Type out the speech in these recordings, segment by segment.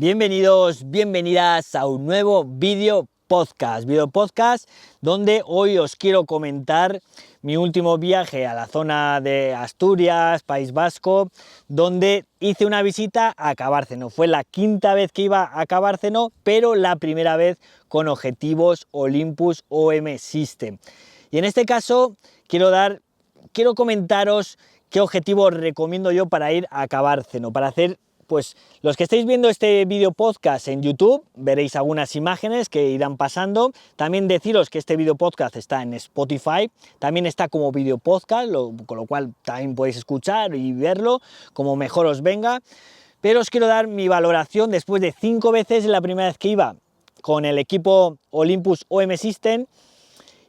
Bienvenidos, bienvenidas a un nuevo video podcast donde hoy os quiero comentar mi último viaje a la zona de Asturias, País Vasco, donde hice una visita a Cabárceno. Fue la quinta vez que iba a Cabárceno, pero la primera vez con objetivos Olympus OM System. Y en este caso quiero comentaros qué objetivo recomiendo yo para ir a Cabárceno, para hacer. Pues los que estáis viendo este vídeo podcast en YouTube, veréis algunas imágenes que irán pasando. También deciros que este vídeo podcast está en Spotify, también está como vídeo podcast, con lo cual también podéis escuchar y verlo como mejor os venga. Pero os quiero dar mi valoración después de 5 veces, la primera vez que iba con el equipo Olympus OM System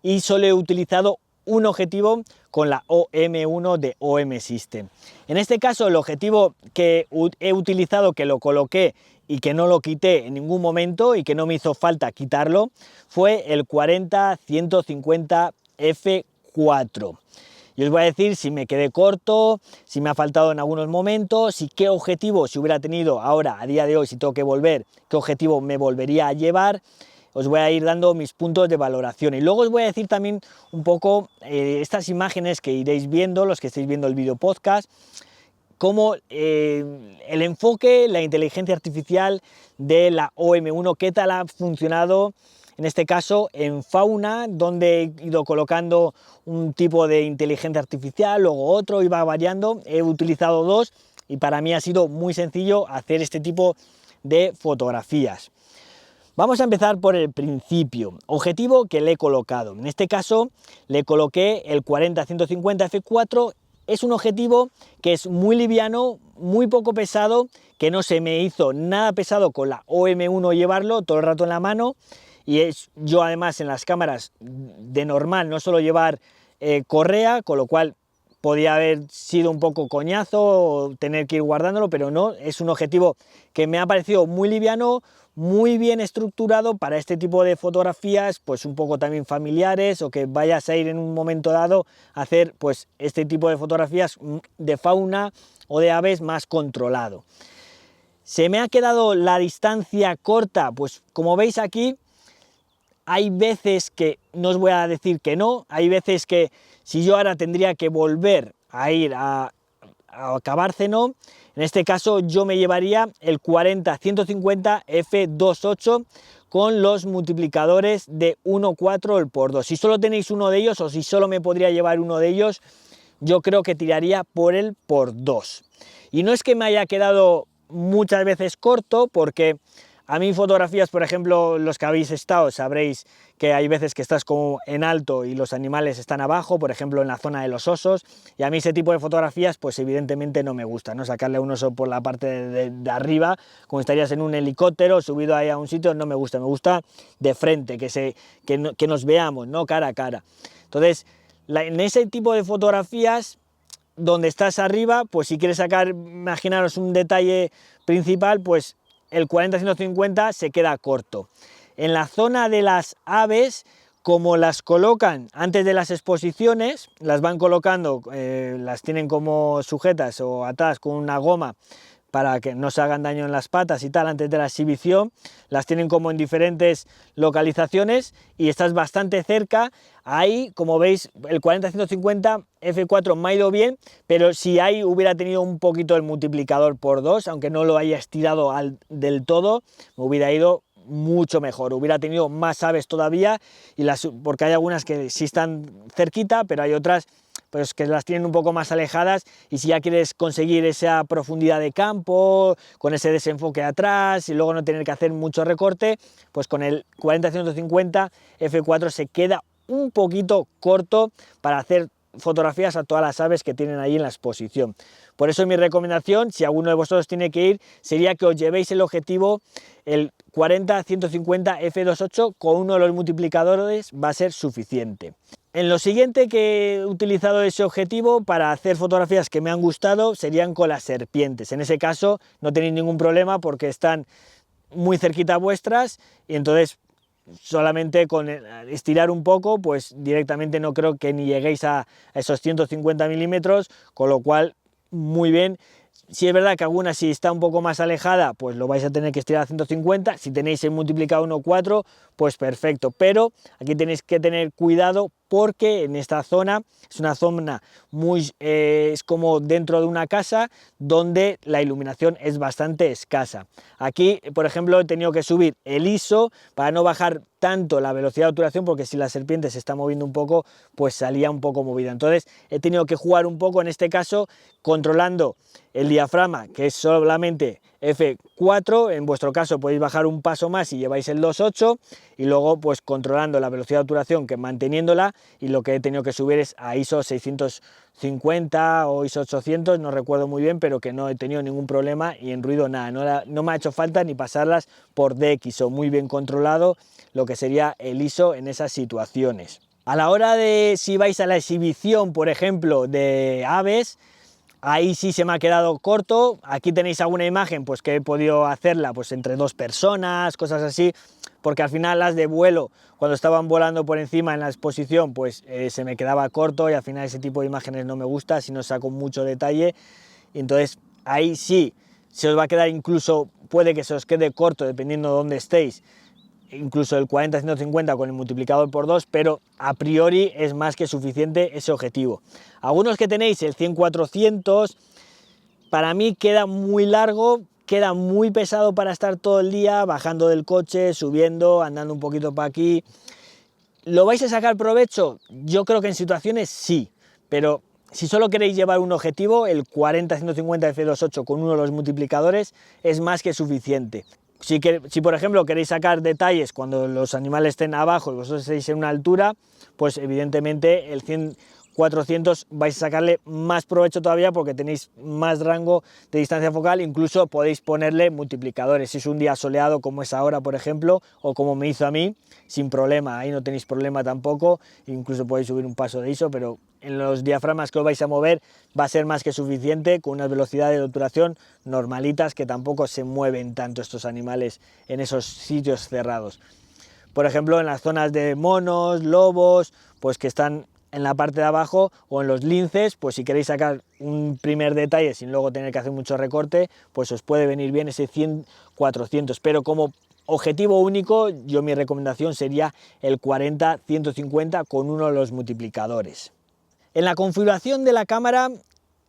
y solo he utilizado un objetivo con la OM1 de OM System. En este caso el objetivo que he utilizado, que lo coloqué y que no lo quité en ningún momento y que no me hizo falta quitarlo, fue el 40-150 f4. Y os voy a decir si me quedé corto, si me ha faltado en algunos momentos, y qué objetivo, si hubiera tenido ahora, a día de hoy, si tengo que volver, qué objetivo me volvería a llevar. Os voy a ir dando mis puntos de valoración y luego os voy a decir también un poco estas imágenes que iréis viendo, los que estáis viendo el vídeo podcast, cómo el enfoque, la inteligencia artificial de la OM1, qué tal ha funcionado en este caso en fauna, donde he ido colocando un tipo de inteligencia artificial, luego otro, iba variando, he utilizado dos y para mí ha sido muy sencillo hacer este tipo de fotografías. Vamos a empezar por el principio, objetivo que le he colocado. En este caso le coloqué el 40-150 f4, es un objetivo que es muy liviano, muy poco pesado, que no se me hizo nada pesado con la OM1 llevarlo todo el rato en la mano, y yo además en las cámaras de normal no suelo llevar correa, con lo cual podía haber sido un poco coñazo o tener que ir guardándolo, pero no, es un objetivo que me ha parecido muy liviano, muy bien estructurado para este tipo de fotografías, pues un poco también familiares, o que vayas a ir en un momento dado a hacer pues este tipo de fotografías de fauna o de aves más controlado. ¿Se me ha quedado la distancia corta? Pues como veis aquí, hay veces que, no os voy a decir que no, hay veces que si yo ahora tendría que volver a ir a Cabárceno, en este caso yo me llevaría el 40-150 f2.8 con los multiplicadores de 1.4 el por 2. Si solo tenéis uno de ellos o si solo me podría llevar uno de ellos, yo creo que tiraría por el por 2. Y no es que me haya quedado muchas veces corto, porque a mí fotografías, por ejemplo, los que habéis estado sabréis que hay veces que estás como en alto y los animales están abajo, por ejemplo en la zona de los osos, y a mí ese tipo de fotografías pues evidentemente no me gusta, ¿no? Sacarle a un oso por la parte de arriba, como estarías en un helicóptero subido ahí a un sitio, no me gusta de frente, que nos veamos, ¿no? Cara a cara. Entonces, en ese tipo de fotografías donde estás arriba, pues si quieres sacar, imaginaros un detalle principal, pues el 40-150 se queda corto. En la zona de las aves, como las colocan antes de las exposiciones, las van colocando, las tienen como sujetas o atadas con una goma para que no se hagan daño en las patas y tal antes de la exhibición, las tienen como en diferentes localizaciones y estás bastante cerca. Ahí, como veis, el 40-150 f4 me ha ido bien, pero si ahí hubiera tenido un poquito el multiplicador por 2, aunque no lo haya estirado del todo, me hubiera ido mucho mejor, hubiera tenido más aves todavía, porque hay algunas que sí están cerquita, pero hay otras pues que las tienen un poco más alejadas, y si ya quieres conseguir esa profundidad de campo, con ese desenfoque atrás y luego no tener que hacer mucho recorte, pues con el 40-150 f4 se queda un poquito corto para hacer fotografías a todas las aves que tienen ahí en la exposición. Por eso mi recomendación, si alguno de vosotros tiene que ir, sería que os llevéis el objetivo, el 40-150 f2.8, con uno de los multiplicadores va a ser suficiente. En lo siguiente que he utilizado ese objetivo para hacer fotografías que me han gustado serían con las serpientes. En ese caso no tenéis ningún problema porque están muy cerquita vuestras, y entonces solamente con estirar un poco, pues directamente no creo que ni lleguéis a esos 150 milímetros, con lo cual muy bien. Si es verdad que alguna, si está un poco más alejada, pues lo vais a tener que estirar a 150. Si tenéis el multiplicado 1,4, pues perfecto. Pero aquí tenéis que tener cuidado porque en esta zona es una zona muy, es como dentro de una casa donde la iluminación es bastante escasa. Aquí, por ejemplo, he tenido que subir el ISO para no bajar tanto la velocidad de obturación, porque si la serpiente se está moviendo un poco, pues salía un poco movida. Entonces he tenido que jugar un poco, en este caso, controlando el diafragma, que es solamente F4, en vuestro caso podéis bajar un paso más si lleváis el 2.8, y luego pues controlando la velocidad de obturación, que manteniéndola, y lo que he tenido que subir es a ISO 650 o ISO 800, no recuerdo muy bien, pero que no he tenido ningún problema, y en ruido nada, no me ha hecho falta ni pasarlas por DxO, muy bien controlado lo que sería el ISO en esas situaciones. A la hora de si vais a la exhibición, por ejemplo, de aves, ahí sí se me ha quedado corto. Aquí tenéis alguna imagen pues que he podido hacerla pues entre 2 personas, cosas así, porque al final las de vuelo, cuando estaban volando por encima en la exposición, pues se me quedaba corto, y al final ese tipo de imágenes no me gusta si no saco mucho detalle. Entonces ahí sí se os va a quedar, incluso puede que se os quede corto dependiendo de dónde estéis, incluso el 40-150 con el multiplicador por 2, pero a priori es más que suficiente ese objetivo. Algunos que tenéis el 100-400, para mí queda muy largo, queda muy pesado para estar todo el día bajando del coche, subiendo, andando un poquito para aquí. ¿Lo vais a sacar provecho? Yo creo que en situaciones sí, pero si solo queréis llevar un objetivo, el 40-150 f2.8 con uno de los multiplicadores es más que suficiente. Si por ejemplo queréis sacar detalles cuando los animales estén abajo y vosotros estéis en una altura, pues evidentemente el 100-400 vais a sacarle más provecho todavía, porque tenéis más rango de distancia focal. Incluso podéis ponerle multiplicadores si es un día soleado como es ahora, por ejemplo, o como me hizo a mí, sin problema, ahí no tenéis problema tampoco. Incluso podéis subir un paso de ISO, pero en los diafragmas que os vais a mover va a ser más que suficiente, con unas velocidades de obturación normalitas, que tampoco se mueven tanto estos animales en esos sitios cerrados. Por ejemplo, en las zonas de monos, lobos, pues que están en la parte de abajo, o en los linces, pues si queréis sacar un primer detalle sin luego tener que hacer mucho recorte, pues os puede venir bien ese 100-400, pero como objetivo único, yo mi recomendación sería el 40-150 con uno de los multiplicadores. En la configuración de la cámara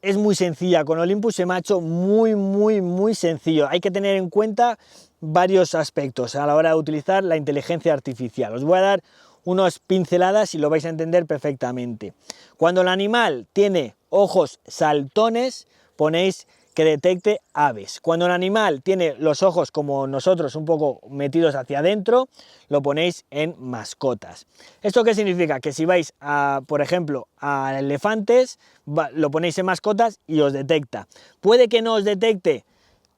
es muy sencilla, con Olympus se me ha hecho muy sencillo. Hay que tener en cuenta varios aspectos a la hora de utilizar la inteligencia artificial. Os voy a dar unas pinceladas y lo vais a entender perfectamente. Cuando el animal tiene ojos saltones, ponéis que detecte aves. Cuando el animal tiene los ojos como nosotros, un poco metidos hacia adentro, lo ponéis en mascotas. ¿Esto qué significa? Que si vais a, por ejemplo, a elefantes, lo ponéis en mascotas y os detecta. Puede que no os detecte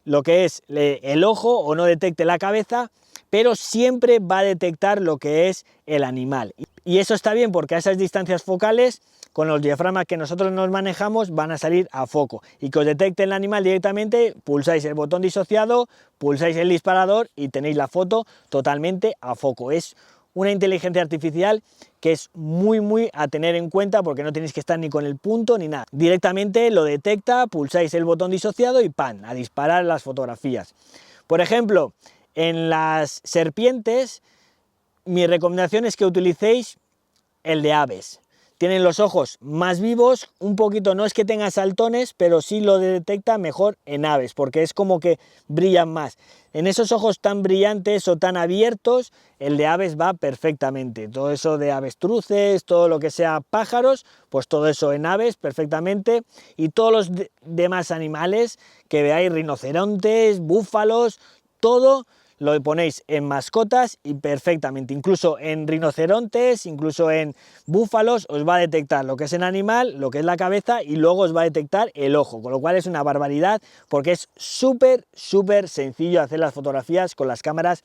lo que es el ojo, o no detecte la cabeza, pero siempre va a detectar lo que es el animal. Y eso está bien, porque a esas distancias focales, con los diafragmas que nosotros nos manejamos, van a salir a foco, y que os detecte el animal directamente, pulsáis el botón disociado, pulsáis el disparador y tenéis la foto totalmente a foco. Es una inteligencia artificial que es muy a tener en cuenta, porque no tenéis que estar ni con el punto ni nada. Directamente lo detecta, pulsáis el botón disociado y ¡pam!, a disparar las fotografías. Por ejemplo, en las serpientes, mi recomendación es que utilicéis el de aves. Tienen los ojos más vivos, un poquito, no es que tenga saltones, pero sí lo detecta mejor en aves, porque es como que brillan más. En esos ojos tan brillantes o tan abiertos, el de aves va perfectamente. Todo eso de avestruces, todo lo que sea pájaros, pues todo eso en aves perfectamente. Y todos los demás animales que veáis, rinocerontes, búfalos, todo lo ponéis en mascotas y perfectamente. Incluso en rinocerontes, incluso en búfalos, os va a detectar lo que es el animal, lo que es la cabeza, y luego os va a detectar el ojo, con lo cual es una barbaridad, porque es súper sencillo hacer las fotografías con las cámaras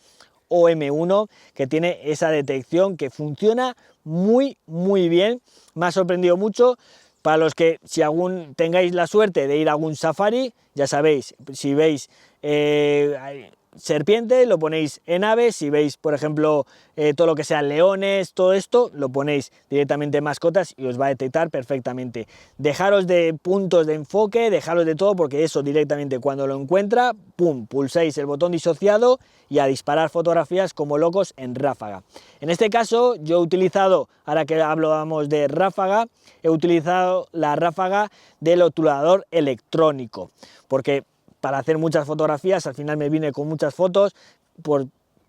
OM1, que tiene esa detección que funciona muy bien. Me ha sorprendido mucho. Para los que, si tengáis la suerte de ir a algún safari, ya sabéis, si veis serpiente lo ponéis en aves, si veis por ejemplo todo lo que sea leones, todo esto lo ponéis directamente en mascotas y os va a detectar perfectamente. Dejaros de puntos de enfoque, dejaros de todo, porque eso directamente cuando lo encuentra, pum, pulsáis el botón disociado y a disparar fotografías como locos en ráfaga. En este caso yo he utilizado, ahora que hablamos de ráfaga, he utilizado la ráfaga del obturador electrónico, porque para hacer muchas fotografías, al final me vine con muchas fotos,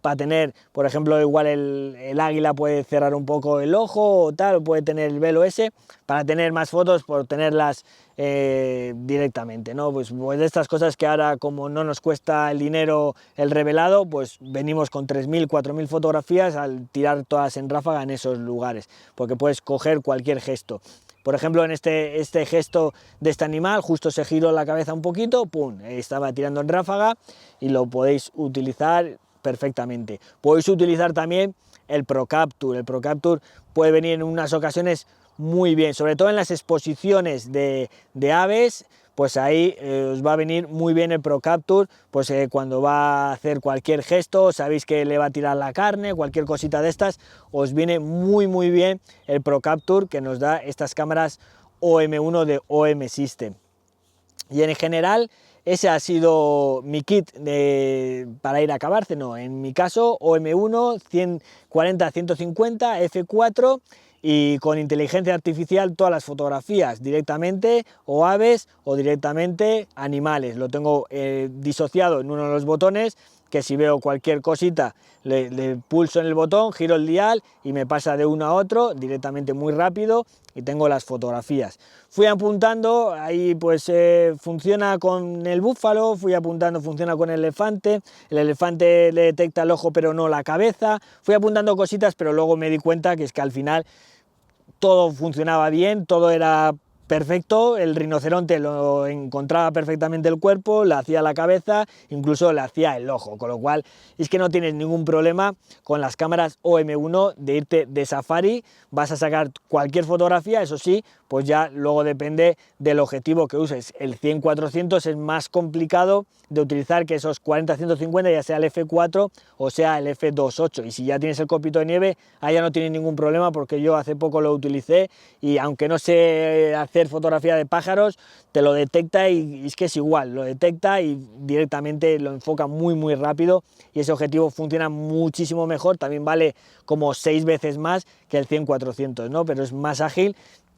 para tener, por ejemplo, igual el águila puede cerrar un poco el ojo o tal, puede tener el velo ese, para tener más fotos, por tenerlas directamente, ¿no? Pues de estas cosas que ahora, como no nos cuesta el dinero el revelado, pues venimos con 3.000, 4.000 fotografías al tirar todas en ráfaga en esos lugares, porque puedes coger cualquier gesto. Por ejemplo, en este gesto de este animal, justo se giró la cabeza un poquito, pum, estaba tirando en ráfaga y lo podéis utilizar perfectamente. Podéis utilizar también el ProCapture. El ProCapture puede venir en unas ocasiones muy bien, sobre todo en las exposiciones de aves, pues ahí os va a venir muy bien el ProCapture, pues cuando va a hacer cualquier gesto, sabéis que le va a tirar la carne, cualquier cosita de estas, os viene muy bien el ProCapture que nos da estas cámaras OM1 de OM System. Y en general ese ha sido mi kit para ir a Cabárceno. En mi caso OM1 140-150 f4 y con inteligencia artificial todas las fotografías directamente, o aves o directamente animales. Lo tengo disociado en uno de los botones, que si veo cualquier cosita le pulso en el botón, giro el dial y me pasa de uno a otro directamente muy rápido y tengo las fotografías. Fui apuntando, ahí pues funciona con el búfalo, fui apuntando, funciona con el elefante le detecta el ojo pero no la cabeza, fui apuntando cositas, pero luego me di cuenta que es que al final todo funcionaba bien, todo era perfecto, el rinoceronte lo encontraba perfectamente el cuerpo, le hacía la cabeza, incluso le hacía el ojo, con lo cual es que no tienes ningún problema con las cámaras OM1 de irte de safari, vas a sacar cualquier fotografía, eso sí, pues ya luego depende del objetivo que uses. El 100-400 es más complicado de utilizar que esos 40-150, ya sea el f4 o sea el f2.8, y si ya tienes el copito de nieve, ahí ya no tienes ningún problema, porque yo hace poco lo utilicé y aunque no sé hacer fotografía de pájaros, te lo detecta y es que es igual, lo detecta y directamente lo enfoca muy rápido y ese objetivo funciona muchísimo mejor, también vale como 6 veces más que el 100-400, ¿no? Pero es más ágil.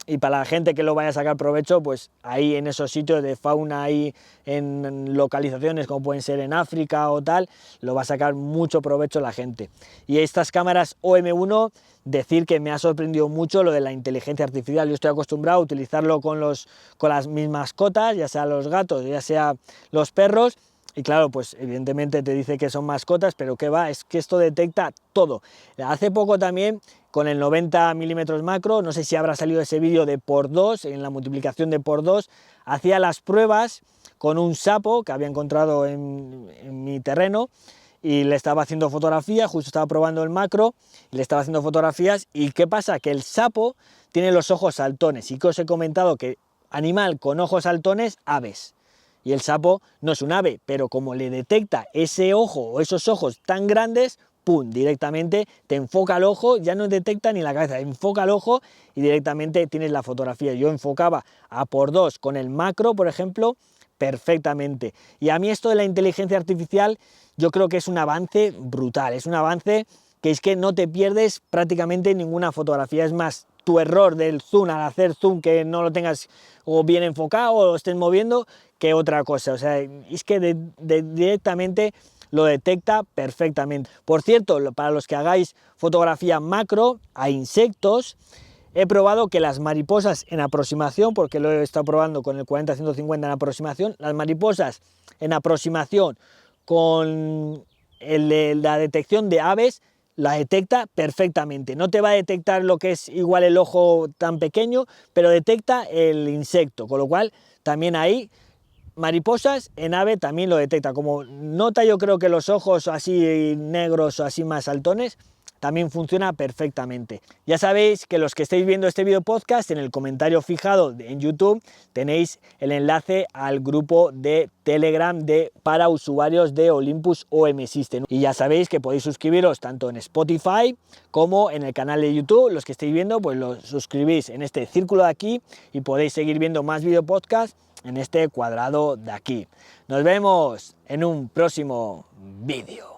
Y para la gente que lo vaya a sacar provecho, pues ahí en esos sitios de fauna, ahí en localizaciones como pueden ser en África o tal, lo va a sacar mucho provecho la gente. Y estas cámaras OM1, decir que me ha sorprendido mucho lo de la inteligencia artificial. Yo estoy acostumbrado a utilizarlo con mis mascotas, ya sea los gatos, ya sea los perros, y claro, pues evidentemente te dice que son mascotas, pero que va, es que esto detecta todo. Hace poco también, con el 90 mm macro, no sé si habrá salido ese vídeo de x2, en la multiplicación de x2, hacía las pruebas con un sapo que había encontrado en mi terreno, y le estaba haciendo fotografías, justo estaba probando el macro, y le estaba haciendo fotografías, y ¿qué pasa? Que el sapo tiene los ojos saltones, y que os he comentado que animal con ojos saltones, aves. Y el sapo no es un ave, pero como le detecta ese ojo o esos ojos tan grandes, ¡pum!, directamente te enfoca el ojo, ya no detecta ni la cabeza, enfoca el ojo y directamente tienes la fotografía. Yo enfocaba a x2 con el macro, por ejemplo, perfectamente. Y a mí esto de la inteligencia artificial, yo creo que es un avance brutal, es un avance que es que no te pierdes prácticamente ninguna fotografía. Es más, tu error del zoom, al hacer zoom, que no lo tengas o bien enfocado o lo estés moviendo, que otra cosa. O sea, es que directamente lo detecta perfectamente. Por cierto, para los que hagáis fotografía macro a insectos, he probado que las mariposas en aproximación, porque lo he estado probando con el 40-150 en aproximación, las mariposas en aproximación con la detección de aves, la detecta perfectamente. No te va a detectar lo que es igual el ojo tan pequeño, pero detecta el insecto, con lo cual también ahí mariposas en ave también lo detecta. Como nota, yo creo que los ojos así negros o así más saltones, también funciona perfectamente. Ya sabéis que los que estáis viendo este video podcast, en el comentario fijado en YouTube tenéis el enlace al grupo de Telegram para usuarios de Olympus OM System. Y ya sabéis que podéis suscribiros tanto en Spotify como en el canal de YouTube. Los que estáis viendo, pues lo suscribís en este círculo de aquí y podéis seguir viendo más video podcast en este cuadrado de aquí. Nos vemos en un próximo vídeo.